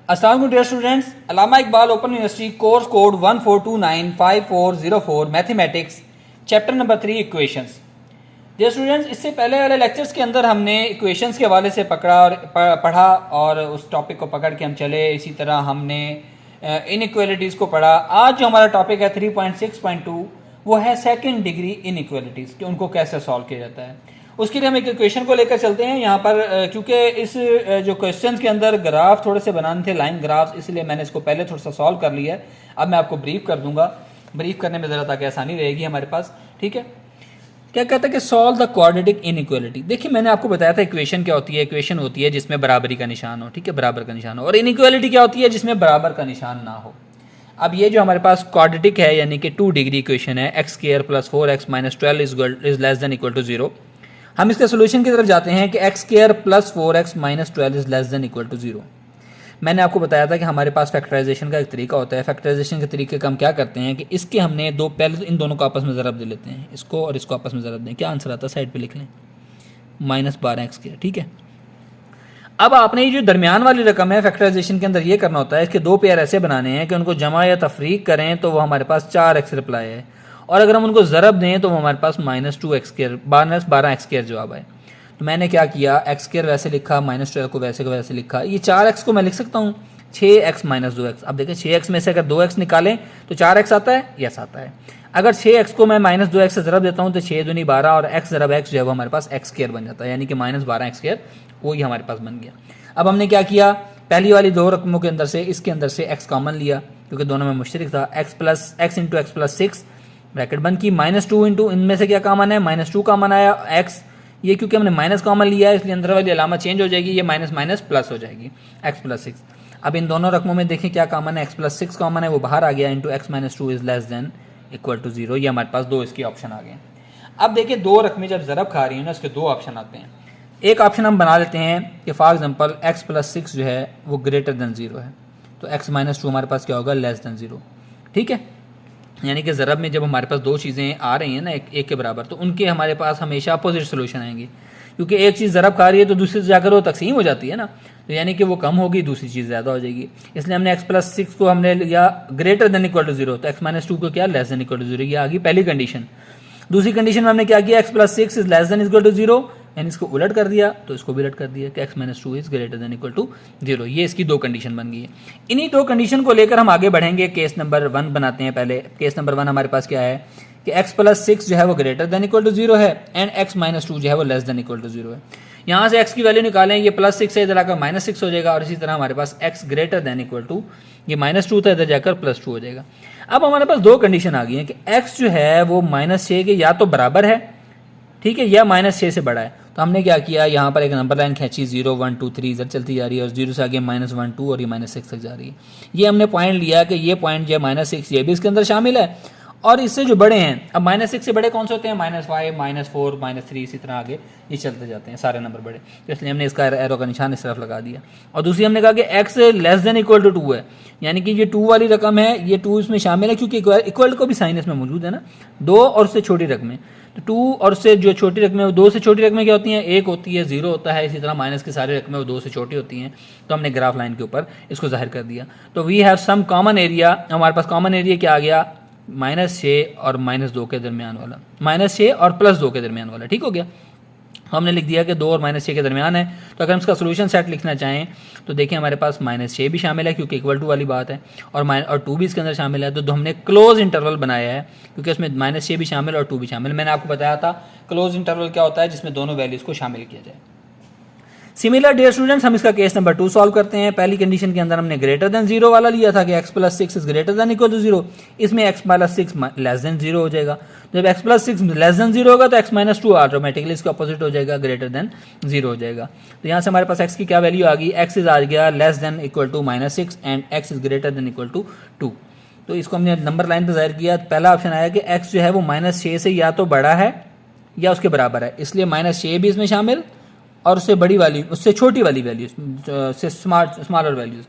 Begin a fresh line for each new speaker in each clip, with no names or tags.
अस्सलाम वालेकुम dear students, Allama Iqbal open university course code 14295404 mathematics chapter number 3 equations. Dear students, इससे पहले वाले लेक्चर्स के अंदर हमने इक्वेशंस के हवाले से पढ़ा और उस टॉपिक को पकड़ के हम चले। इसी तरह हमने इनइक्वालिटीज़ को पढ़ा। आज जो हमारा टॉपिक है 3.6.2 वो है सेकेंड डिग्री इनइक्वालिटीज़ कि उनको कैसे सॉल्व किया जाता है। उसके लिए हम एक इक्वेशन को लेकर चलते हैं यहाँ पर, क्योंकि इस जो क्वेश्चन के अंदर ग्राफ थोड़े से बनाने थे, लाइन ग्राफ, इसलिए मैंने इसको पहले थोड़ा सा सॉल्व कर लिया है। अब मैं आपको ब्रीफ कर दूंगा, ब्रीफ करने में ज़रा ताकि आसानी रहेगी हमारे पास। ठीक है, क्या कहता है कि सॉल्व द क्वाड्रेटिक इनइक्वालिटी। देखिए, मैंने आपको बताया था इक्वेशन क्या होती है। इक्वेशन होती है जिसमें बराबरी का निशान हो, ठीक है, बराबर का निशान हो। और इनइक्वालिटी क्या होती है? जिसमें बराबर का निशान ना हो। अब ये जो हमारे पास क्वाड्रेटिक है यानी कि 2 डिग्री इक्वेशन है, x square plus 4x minus 12 is less than equal to 0। हम इसके सोल्यूशन की तरफ जाते हैं कि x square plus 4x minus 12 is less than equal to 0। मैंने आपको बताया था कि हमारे पास फैक्टराइजेशन का एक तरीका होता है। फैक्टराइजेशन के तरीके का हम क्या करते हैं कि इसके हमने पहले तो इन दोनों को आपस में ज़रब दे लेते हैं, इसको और इसको आपस में ज़रब दें। क्या आंसर आता है? साइड पे लिख लें, -12x²। ठीक है, अब आपने ये जो दरमियान वाली रकम है फैक्टराइजेशन के अंदर ये करना होता है, इसके 2 पेयर ऐसे बनाने हैं कि उनको जमा या तफरीक करें तो वो हमारे पास 4x रिप्लाई है, और अगर हम उनको ज़रब दें तो वो हमारे पास -2x², -12x² जवाब है। तो मैंने क्या किया, x² वैसे लिखा, -12 को वैसे लिखा। ये 4x को मैं लिख सकता हूँ 6x - 2x। अब देखें 6x में से अगर 2x निकालें तो 4x आता है, यस आता है। अगर 6x को मैं -2x से ज़रब देता हूँ तो 6 दूनी 12 और x ज़रब x जो है वो हमारे पास x² बन जाता है, यानी कि -12x², वो ही हमारे पास बन गया। अब हमने क्या किया, पहली वाली 2 रकमों के अंदर से इसके अंदर से x कॉमन लिया क्योंकि दोनों में मुश्तरक था। x into x plus 6 bracket बंद की, -2 इंटू इनमें से क्या कॉमन है, -2 कॉमन आया। x ये क्योंकि हमने माइनस कॉमन लिया है इसलिए अंदर वाली अलामत चेंज हो जाएगी, ये माइनस माइनस प्लस हो जाएगी, x प्लस 6। अब इन दोनों रकमों में देखें क्या कॉमन है, x प्लस 6 कॉमन है, वो बाहर आ गया, into x minus 2 is less than equal to 0। ये हमारे पास 2 इसके ऑप्शन आ गए। अब देखिए 2 रकमें जब ज़रब खा रही हैं ना, इसके 2 ऑप्शन आते हैं। एक ऑप्शन हम बना लेते हैं कि फॉर एग्जांपल x प्लस 6 जो है वो ग्रेटर देन 0 है, तो x माइनस 2 हमारे पास क्या होगा, लेस देन 0। ठीक है, यानी कि ज़रब में जब हमारे पास 2 चीज़ें आ रही हैं ना एक के बराबर, तो उनके हमारे पास हमेशा अपोजिट सोल्यूशन आएंगे, क्योंकि एक चीज़ ज़रब खा रही है तो दूसरी से जाकर वो तकसीम हो जाती है ना, तो यानी कि वो कम होगी, दूसरी चीज़ ज़्यादा हो जाएगी। इसलिए हमने x प्लस 6 को हमने लिया ग्रेटर देन इक्वल टू 0, तो x माइनस 2 को क्या, लेस देन इक्वल टू 0। ये आ गई पहली कंडीशन। दूसरी कंडीशन में हमने क्या किया, x plus 6 is less than equal to 0, यानी इसको उलट कर दिया तो इसको भी उलट कर दिया कि x minus 2 is greater than equal to 0। ये इसकी 2 कंडीशन बन गई है। इन्हीं 2 कंडीशन को लेकर हम आगे बढ़ेंगे। केस नंबर 1 बनाते हैं। पहले केस नंबर 1 हमारे पास क्या है कि x प्लस 6 जो है वो ग्रेटर देन इक्वल टू 0 है एंड x माइनस 2 जो है वो लेस देन इक्वल टू 0 है। यहाँ से x की वैल्यू निकालें, ये प्लस 6 है, इधर आकर -6 हो जाएगा, और इसी तरह हमारे पास x greater than equal to, ये -2 था, इधर जाकर +2 हो जाएगा। अब हमारे पास 2 कंडीशन आ गई हैं कि x जो है वो -6 के या तो बराबर है, ठीक है, या -6 से बड़ा है। तो हमने क्या किया, यहाँ पर एक नंबर लाइन खींची, 0 1 2 3 इधर चलती जा रही है, और 0 से आगे -1 2 और ये -6 तक जा रही है। ये हमने पॉइंट लिया कि ये पॉइंट जो है -6 ये भी इसके अंदर शामिल है, और इससे जो बड़े हैं, अब -6 से बड़े कौन से होते हैं, -5 -4 -3, इसी तरह आगे ये चलते जाते हैं सारे नंबर बड़े। तो इसलिए हमने इसका एरो का निशान इस तरफ लगा दिया। और दूसरी हमने कहा कि x less than equal to 2 है, यानी कि ये 2 वाली रकम है, ये 2 इसमें शामिल है, क्योंकि इक्वल को भी साइन इसमें मौजूद है ना, 2 और उससे छोटी रकमें। तो 2 और उससे जो छोटी रकमें, 2 से छोटी रकमें क्या होती हैं, 1 होती है, 0 होता है, इसी तरह माइनस की सारी रकमें वो 2 से छोटी होती हैं। तो हमने ग्राफ लाइन के ऊपर इसको जाहिर कर दिया। तो we have some common area, हमारे पास कॉमन एरिया क्या आ गया, -6 और -2 के दरमियान वाला, -6 और +2 के दरमियान वाला। ठीक हो गया, हमने लिख दिया कि 2 और -6 के दरमियान है। तो अगर हम इसका सोल्यूशन सेट लिखना चाहें तो देखिए हमारे पास -6 भी शामिल है क्योंकि इक्वल टू वाली बात है, और 2 भी इसके अंदर शामिल है। तो हमने क्लोज इंटरवल बनाया है क्योंकि उसमें -6 भी शामिल और 2 भी शामिल। मैंने आपको बताया था क्लोज इंटरवल क्या होता है, जिसमें दोनों वैल्यूज़ को शामिल किया जाए। सिमिलर डियर स्टूडेंट्स, हम इसका केस नंबर 2 सॉल्व करते हैं। पहली कंडीशन के अंदर हमने ग्रेटर देन 0 वाला लिया था कि x plus 6 is greater than equal to 0। इसमें x प्लस 6 लेस देन 0 हो जाएगा। जब x प्लस 6 लेस देन 0 होगा तो x माइनस 2 ऑटोमेटिकली इसका अपोजिट हो जाएगा, ग्रेटर देन 0 हो जाएगा। तो यहाँ से हमारे पास x की क्या वैल्यू आ गई, x इज आ गया less than equal to -6 and x is greater than equal to 2। तो इसको हमने नंबर लाइन पर जाहिर किया। पहला ऑप्शन आया कि x जो है वो -6 से या तो बड़ा है या उसके बराबर है, इसलिए -6 भी इसमें शामिल, और उससे बड़ी वाली, उससे छोटी वाली वैल्यूज से स्मॉलर वैल्यूज,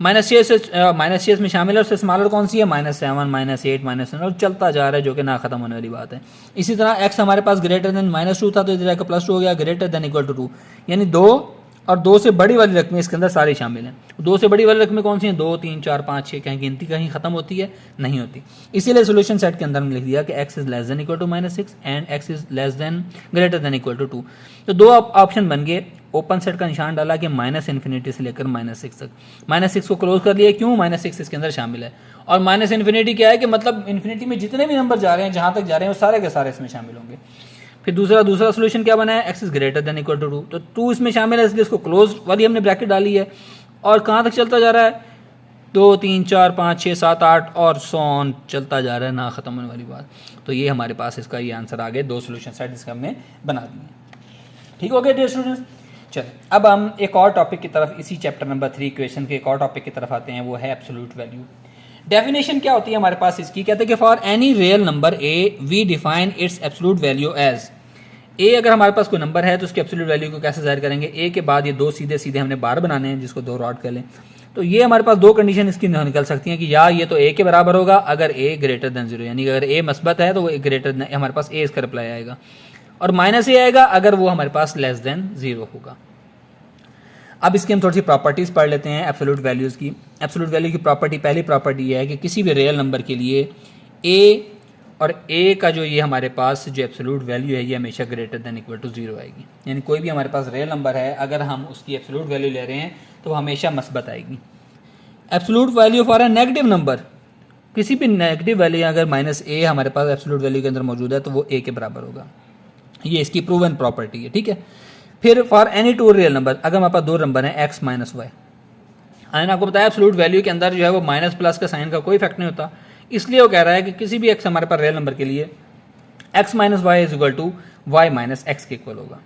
-6 में शामिल है। उससे स्मॉलर कौन सी है, -7 -8 -9, और चलता जा रहा है, जो कि ना खत्म होने वाली बात है। इसी तरह x हमारे पास ग्रेटर देन -2 था तो इधर जाकर +2 हो गया, ग्रेटर देन इक्वल टू 2, यानी 2 और 2 से बड़ी वाली रकमें इसके अंदर सारी शामिल हैं। 2 से बड़ी वाली रकमें कौन सी हैं? 2, 3, 4, 5, 6। कहीं गिनती कहीं ख़त्म होती है? नहीं होती। इसीलिए सोल्यूशन सेट के अंदर हमने लिख दिया कि x is less than equal to -6 and x is less than greater than equal to 2। तो 2 ऑप्शन बन गए। ओपन सेट का निशान डाला कि -∞ से लेकर -6 तक। -6 को क्लोज कर लिया, क्यों? -6 इसके अंदर शामिल है। और -∞ क्या है कि मतलब इन्फिनिटी में जितने भी नंबर जा रहे हैं, जहाँ तक जा रहे हैं, वो सारे के सारे इसमें शामिल होंगे। फिर दूसरा सोल्यूशन क्या बना है? x is greater than equal to 2। तो 2 इसमें शामिल है, इसलिए इसको क्लोज वाली हमने ब्रैकेट डाली है। और कहाँ तक चलता जा रहा है? 2, 3, 4, 5, 6, 7, 8 और सो ऑन चलता जा रहा है, ना ख़त्म होने वाली बात। तो ये हमारे पास इसका ये आंसर आ गए। 2 सोल्यूशन सेट इसके हमने बना दिए। ठीक हो गया डियर स्टूडेंट्स? चलिए अब हम एक और टॉपिक की तरफ, इसी चैप्टर नंबर 3 इक्वेशन के एक और टॉपिक की तरफ आते हैं, वो है एब्सोल्यूट वैल्यू। डेफिनेशन क्या होती है हमारे पास इसकी? कहते हैं कि for any real number A we define its absolute value as. A अगर हमारे पास कोई नंबर है तो उसकी एब्सोल्यूट वैल्यू को कैसे जाहिर करेंगे? ए के बाद ये 2 सीधे सीधे हमने बार बनाने हैं, जिसको 2 रॉड कर लें। तो ये हमारे पास 2 कंडीशन इसकी निकल सकती हैं कि या ये तो ए के बराबर होगा अगर ए ग्रेटर देन 0, यानी अगर ए मस्बत है तो वो ग्रेटर देन, हमारे पास ए इसका रिप्लाई आएगा, और -a आएगा अगर वो हमारे पास लेस देन 0 होगा। अब इसकी हम थोड़ी सी प्रॉपर्टीज़ पढ़ लेते हैं एब्सोल्यूट वैल्यूज़ की। एब्सोल्यूट वैल्यू की प्रॉपर्टी, पहली प्रॉपर्टी ये है कि किसी भी रियल नंबर के लिए ए और ए का जो ये हमारे पास जो एब्सोल्यूट वैल्यू है ये हमेशा ग्रेटर देन इक्वल टू 0 आएगी। यानी कोई भी हमारे पास रियल नंबर है, अगर हम उसकी एब्सोल्यूट वैल्यू ले रहे हैं तो वो हमेशा मस्बत आएगी। Absolute value for a negative number, किसी भी नेगेटिव वैल्यू अगर -a हमारे पास एब्सोल्यूट वैल्यू के अंदर मौजूद है तो वो a के बराबर होगा। ये इसकी प्रूवन प्रॉपर्टी है। ठीक है। फिर फॉर एनी 2 रियल नंबर, अगर हमारे पास 2 नंबर हैं x माइनस वाई, मैंने आपको बताया एब्सोल्यूट वैल्यू के अंदर जो है वो माइनस प्लस का साइन का कोई इफेक्ट नहीं होता, इसलिए वो कह रहा है कि किसी भी x हमारे पास रियल नंबर के लिए x minus y is equal to y minus x के इक्वल होगा।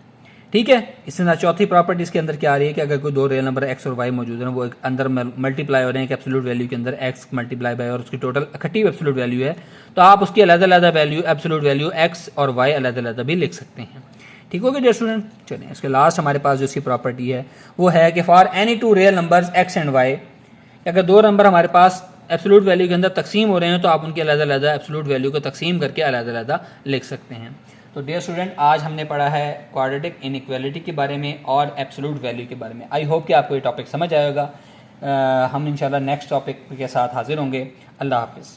ठीक है। इससे ना चौथी प्रॉपर्टी इसके अंदर क्या आ रही है कि अगर कोई 2 रियल नंबर x और y मौजूद है, वो एक अंदर मल्टीप्लाई हो रहे हैं, कि एब्सोल्यूट वैल्यू के अंदर x मल्टीप्लाई बाय और उसकी टोटल इकट्ठी एब्सोल्यूट वैल्यू है, तो आप उसकी अलग-अलग वैल्यू एब्सोल्यूट वैल्यू x और y अलग-अलग भी लिख सकते हैं। ठीक हो गया डियर स्टूडेंट? चलिए इसके लास्ट हमारे पास जो इसकी प्रॉपर्टी है वो है कि for any 2 real numbers x and y, अगर 2 नंबर हमारे पास एब्सोल्यूट वैल्यू के अंदर तकसीम हो रहे हैं तो आप उनकी अलग-अलग एब्सोल्यूट वैल्यू को तकसीम करके अलग-अलग लिख सकते हैं। तो डियर स्टूडेंट, आज हमने पढ़ा है क्वाड्रेटिक इनइक्वालिटी के बारे में और एब्सोल्यूट वैल्यू के बारे में। आई होप कि आपको ये टॉपिक समझ आएगा। हम इंशाल्लाह नेक्स्ट टॉपिक के साथ हाजिर होंगे। अल्लाह हाफिज़।